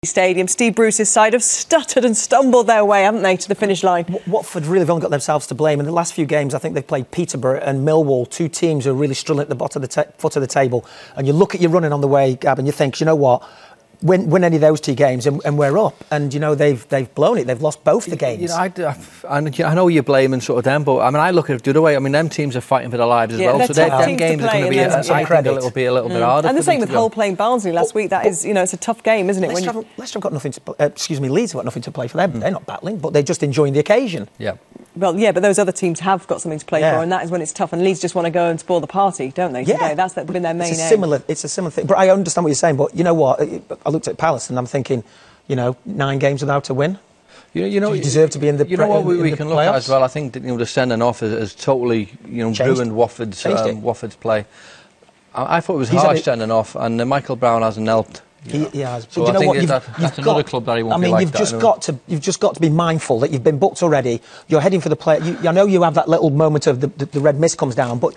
Stadium. Steve Bruce's side have stuttered and stumbled their way, haven't they, to the finish line? Watford really have only got themselves to blame. In the last few games, I think they've played Peterborough and Millwall, two teams who are really struggling at the bottom of the foot of the table. And you look at your running on the way, Gab, and you think, you know what? Win any of those two games and we're up. And, you know, they've blown it. They've lost both the games. You know, I know you're blaming sort of them, but I mean, I look at it the other way. I mean, them teams are fighting for their lives as well. So them games are going to be, I think, a little bit harder. And the same with Hull playing Barnsley last week. That is, you know, it's a tough game, isn't it? Leicester have got nothing to... Leeds have got nothing to play for them. They're not battling, but they're just enjoying the occasion. Yeah. Well, yeah, but those other teams have got something to play for, and that is when it's tough. And Leeds just want to go and spoil the party, don't they? Yeah. That's been their main aim. It's a similar thing. But I understand what you're saying. But you know what? I looked at Palace and I'm thinking, you know, 9 games without a win. You know, you deserve to be in the. You know what we can look at as well. I think that, you know, the sending off has totally, you know, ruined Watford's play. I thought it was harsh sending off, and Michael Brown hasn't helped. He has. So I think that's another club that he won't be like that. You've just got to be mindful that you've been booked already. You're heading for the play. I know you have that little moment of the red mist comes down, but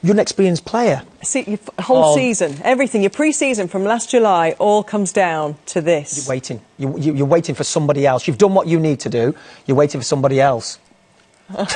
you're an experienced player. See, your whole season, everything, your pre-season from last July, all comes down to this. You're waiting. You're waiting for somebody else. You've done what you need to do. You're waiting for somebody else. That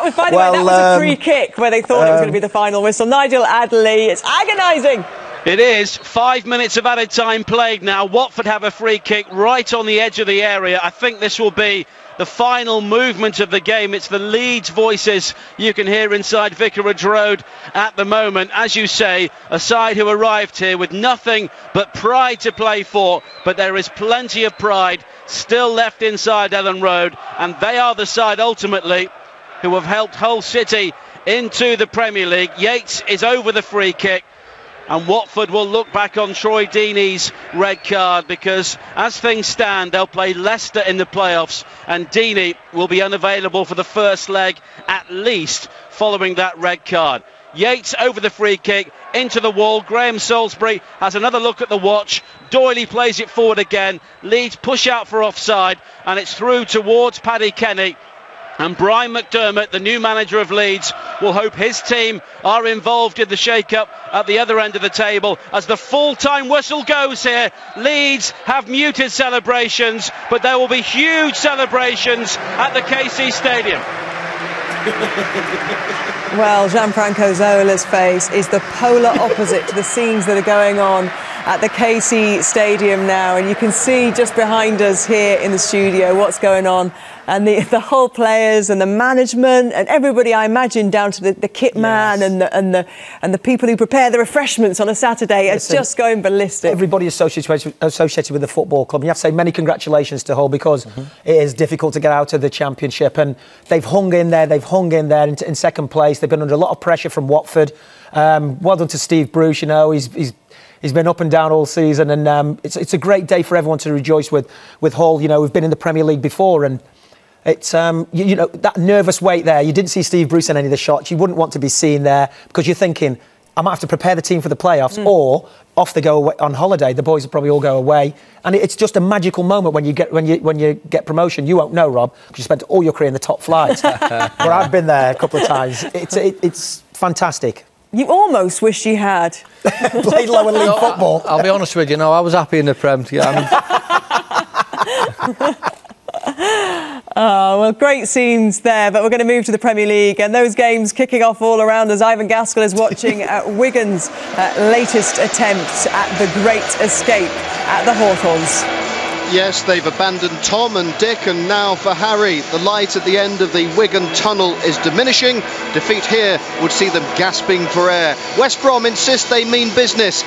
was, by the way, that was a free kick where they thought it was going to be the final whistle. Nigel Adderley, it's agonising. It is. 5 minutes of added time played now. Watford have a free kick right on the edge of the area. I think this will be the final movement of the game. It's the Leeds voices you can hear inside Vicarage Road at the moment. As you say, a side who arrived here with nothing but pride to play for, but there is plenty of pride still left inside Ellen Road, and they are the side ultimately who have helped Hull City into the Premier League. Yates is over the free kick, and Watford will look back on Troy Deeney's red card, because as things stand, they'll play Leicester in the playoffs, and Deeney will be unavailable for the first leg at least following that red card. Yates over the free kick, into the wall. Graham Salisbury has another look at the watch. Doyley plays it forward again. Leeds push out for offside, and it's through towards Paddy Kenny. And Brian McDermott, the new manager of Leeds, will hope his team are involved in the shake-up at the other end of the table. As the full-time whistle goes here, Leeds have muted celebrations, but there will be huge celebrations at the KC Stadium. Well, Gianfranco Zola's face is the polar opposite to the scenes that are going on at the KC Stadium now, and you can see just behind us here in the studio what's going on, and the whole players and the management and everybody, I imagine, down to the kit man and the people who prepare the refreshments on a Saturday. It's just going ballistic. Everybody associated with the football club. And you have to say many congratulations to Hull, because it is difficult to get out of the Championship, and they've hung in there. They've hung in there in second place. They've been under a lot of pressure from Watford. Well done to Steve Bruce. You know, he's been up and down all season, and it's a great day for everyone to rejoice with Hull. You know, we've been in the Premier League before, and it's you know, that nervous wait there. You didn't see Steve Bruce in any of the shots. You wouldn't want to be seen there, because you're thinking, I might have to prepare the team for the playoffs, or off they go away on holiday. The boys will probably all go away, and it's just a magical moment when you get promotion. You won't know, Rob, because you spent all your career in the top flight. But I've been there a couple of times. It's fantastic. You almost wish you had played lower league football. I'll be honest with you, I was happy in the Prem. Oh, well, great scenes there, but we're going to move to the Premier League, and those games kicking off all around us. Ivan Gaskell is watching Wigan's latest attempt at the great escape at the Hawthorns. Yes, they've abandoned Tom and Dick, and now for Harry. The light at the end of the Wigan tunnel is diminishing. Defeat here would see them gasping for air. West Brom insist they mean business.